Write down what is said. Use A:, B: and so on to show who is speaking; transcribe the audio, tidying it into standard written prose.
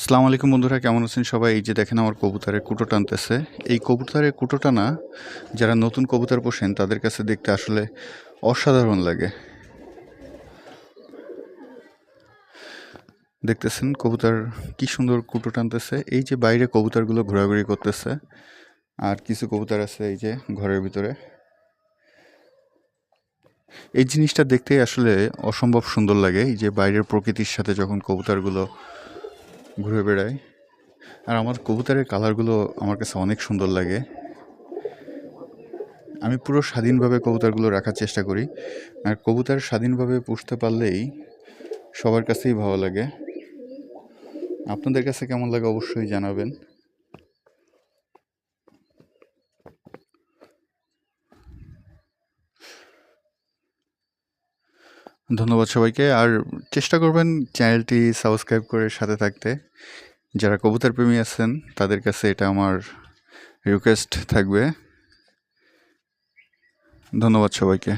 A: আসসালামু আলাইকুম বন্ধুরা, কেমন আছেন সবাই? এই যে দেখেন আমার কবুতরের কুটো টানতেছে। এই কবুতরের কুটো টানা যারা নতুন কবুতর পোষেন তাদের কাছে দেখতে আসলে অসাধারণ লাগে। দেখতেছেন কবুতর কি সুন্দর কুটো টানতেছে। এই যে বাইরে কবুতরগুলো ঘোরাঘুরি করতেছে, আর কিছু কবুতর আছে এই যে ঘরের ভিতরে। এই জিনিসটা দেখতে আসলে অসম্ভব সুন্দর লাগে, এই যে বাইরের প্রকৃতির সাথে যখন কবুতরগুলো ঘুরে বেড়ায়। আর আমার কবুতরের কালারগুলো আমার কাছে অনেক সুন্দর লাগে। আমি পুরো স্বাধীনভাবে কবুতরগুলো রাখার চেষ্টা করি, আর কবুতর স্বাধীনভাবে পুষতে পারলেই সবার কাছেই ভালো লাগে। আপনাদের কাছে কেমন লাগে অবশ্যই জানাবেন। ধন্যবাদ সবাইকে, আর চেষ্টা করবেন চ্যানেলটি সাবস্ক্রাইব করে সাথে থাকতে। যারা কবুতর প্রেমী আছেন তাদের কাছে এটা আমার রিকোয়েস্ট থাকবে। ধন্যবাদ সবাইকে।